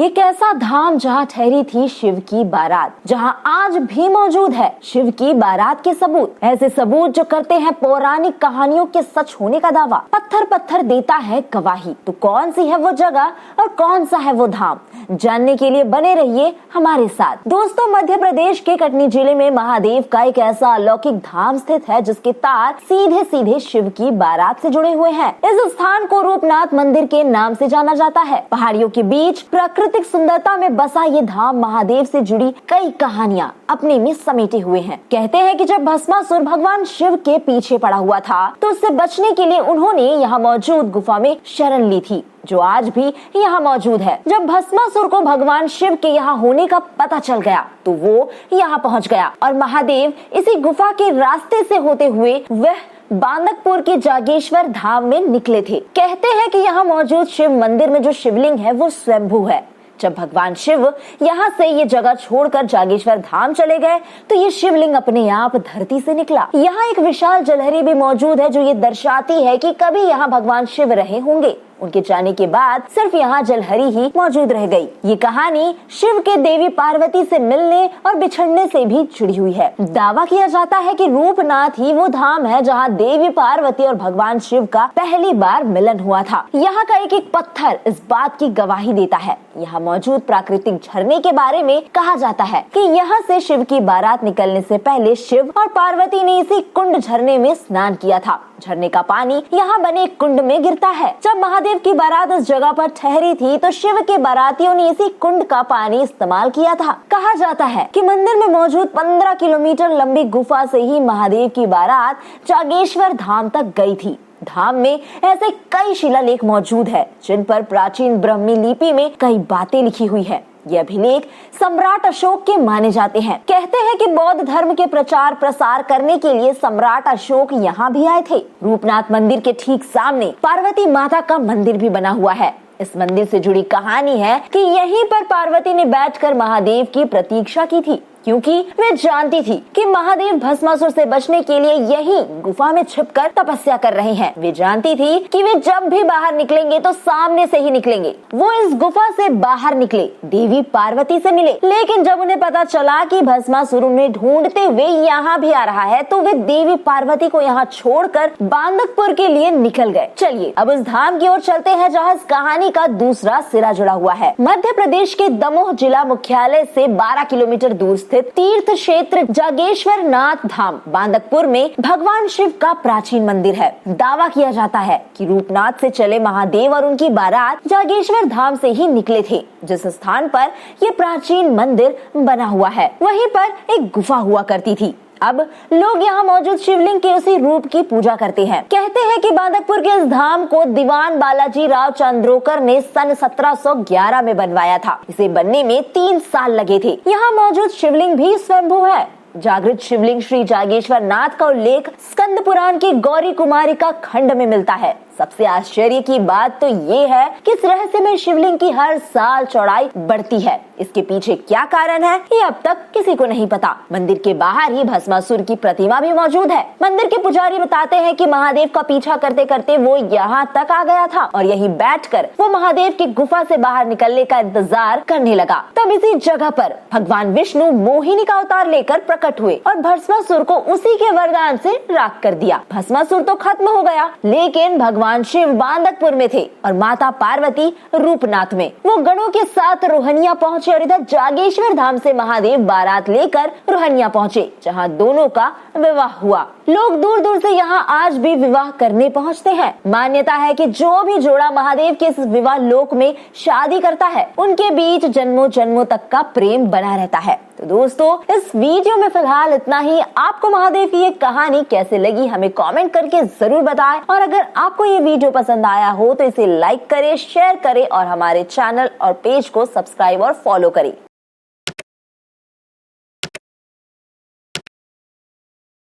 एक ऐसा धाम जहाँ ठहरी थी शिव की बारात, जहाँ आज भी मौजूद है शिव की बारात के सबूत। ऐसे सबूत जो करते हैं पौराणिक कहानियों के सच होने का दावा। पत्थर पत्थर देता है गवाही। तो कौन सी है वो जगह और कौन सा है वो धाम, जानने के लिए बने रहिए हमारे साथ। दोस्तों, मध्य प्रदेश के कटनी जिले में महादेव का एक ऐसा अलौकिक धाम स्थित है जिसके तार सीधे सीधे शिव की बारात से जुड़े हुए हैं। इस स्थान को रूपनाथ मंदिर के नाम से जाना जाता है। पहाड़ियों के बीच प्राकृतिक सुंदरता में बसा ये धाम महादेव से जुड़ी कई कहानियां अपने में समेटे हुए हैं। कहते हैं कि जब भस्मासुर भगवान शिव के पीछे पड़ा हुआ था तो उससे बचने के लिए उन्होंने यहाँ मौजूद गुफा में शरण ली थी, जो आज भी यहाँ मौजूद है। जब भस्मासुर को भगवान शिव के यहाँ होने का पता चल गया तो वो यहाँ पहुँच गया और महादेव इसी गुफा के रास्ते से होते हुए वह बांदकपुर के जागेश्वर धाम में निकले थे। कहते हैं कि यहाँ मौजूद शिव मंदिर में जो शिवलिंग है वो स्वयंभू है। जब भगवान शिव यहाँ से ये जगह छोड़कर जागेश्वर धाम चले गए तो ये शिवलिंग अपने आप धरती से निकला। यहाँ एक विशाल जलहरी भी मौजूद है जो ये दर्शाती है कि कभी यहाँ भगवान शिव रहे होंगे। उनके जाने के बाद सिर्फ यहाँ जलहरी ही मौजूद रह गई। ये कहानी शिव के देवी पार्वती से मिलने और बिछड़ने से भी जुड़ी हुई है। दावा किया जाता है कि रूपनाथ ही वो धाम है जहाँ देवी पार्वती और भगवान शिव का पहली बार मिलन हुआ था। यहाँ का एक एक पत्थर इस बात की गवाही देता है। यहाँ मौजूद प्राकृतिक झरने के बारे में कहा जाता है कि यहाँ से शिव की बारात निकलने से पहले शिव और पार्वती ने इसी कुंड झरने में स्नान किया था। झरने का पानी यहाँ बने कुंड में गिरता है। जब महादेव की बारात इस जगह पर ठहरी थी तो शिव के बारातियों ने इसी कुंड का पानी इस्तेमाल किया था। कहा जाता है कि मंदिर में मौजूद 15 किलोमीटर लंबी गुफा से ही महादेव की बारात जागेश्वर धाम तक गई थी। धाम में ऐसे कई शिलालेख मौजूद है जिन पर प्राचीन ब्राह्मी लिपि में कई बातें लिखी हुई है। ये अभिलेख सम्राट अशोक के माने जाते हैं। कहते हैं कि बौद्ध धर्म के प्रचार प्रसार करने के लिए सम्राट अशोक यहाँ भी आए थे। रूपनाथ मंदिर के ठीक सामने पार्वती माता का मंदिर भी बना हुआ है। इस मंदिर से जुड़ी कहानी है कि यहीं पर पार्वती ने बैठकर महादेव की प्रतीक्षा की थी, क्योंकि वे जानती थी कि महादेव भस्मासुर से बचने के लिए यही गुफा में छिपकर तपस्या कर रहे हैं। वे जानती थी कि वे जब भी बाहर निकलेंगे तो सामने से ही निकलेंगे। वो इस गुफा से बाहर निकले, देवी पार्वती से मिले, लेकिन जब उन्हें पता चला कि भस्मासुर उन्हें ढूंढते हुए यहाँ भी आ रहा है तो वे देवी पार्वती को यहाँ छोड़कर बांदकपुर के लिए निकल गए। चलिए अब उस धाम की ओर चलते हैं जहाँ इस कहानी का दूसरा सिरा जुड़ा हुआ है। मध्य प्रदेश के दमोह जिला मुख्यालय से 12 किलोमीटर दूर तीर्थ क्षेत्र जागेश्वर नाथ धाम बांदकपुर में भगवान शिव का प्राचीन मंदिर है। दावा किया जाता है कि रूपनाथ से चले महादेव और उनकी बारात जागेश्वर धाम से ही निकले थे। जिस स्थान पर ये प्राचीन मंदिर बना हुआ है वहीं पर एक गुफा हुआ करती थी। अब लोग यहाँ मौजूद शिवलिंग के उसी रूप की पूजा करते हैं। कहते हैं कि बांदकपुर के इस धाम को दीवान बालाजी राव चंद्रोकर ने सन 1711 में बनवाया था। इसे बनने में 3 साल लगे थे। यहाँ मौजूद शिवलिंग भी स्वयंभू है। जागृत शिवलिंग श्री जागेश्वर नाथ का उल्लेख स्कंद पुराण की गौरी कुमारी का खंड में मिलता है। सबसे आश्चर्य की बात तो ये है कि इस रहस्यमय शिवलिंग की हर साल चौड़ाई बढ़ती है। इसके पीछे क्या कारण है ये अब तक किसी को नहीं पता। मंदिर के बाहर ही भस्मासुर की प्रतिमा भी मौजूद है। मंदिर के पुजारी बताते हैं कि महादेव का पीछा करते करते वो यहाँ तक आ गया था और यहीं बैठकर वो महादेव की गुफा से बाहर निकलने का इंतजार करने लगा। तब इसी जगह पर भगवान विष्णु मोहिनी का अवतार लेकर प्रकट हुए और भस्मासुर को उसी के वरदान से राख कर दिया। भस्मासुर तो खत्म हो गया, लेकिन भगवान शिव बांदकपुर में थे और माता पार्वती रूपनाथ में। वो गणों के साथ रोहनिया पहुँचे और इधर जागेश्वर धाम से महादेव बारात लेकर रोहनिया पहुँचे, जहाँ दोनों का विवाह हुआ। लोग दूर दूर से यहाँ आज भी विवाह करने पहुँचते हैं। मान्यता है कि जो भी जोड़ा महादेव के इस विवाह लोक में शादी करता है उनके बीच जन्मों जन्मों तक का प्रेम बना रहता है। तो दोस्तों, इस वीडियो में फिलहाल इतना ही। आपको महादेव की ये कहानी कैसे लगी हमें कमेंट करके जरूर बताएं और अगर आपको ये वीडियो पसंद आया हो तो इसे लाइक करें, शेयर करें और हमारे चैनल और पेज को सब्सक्राइब और फॉलो करें।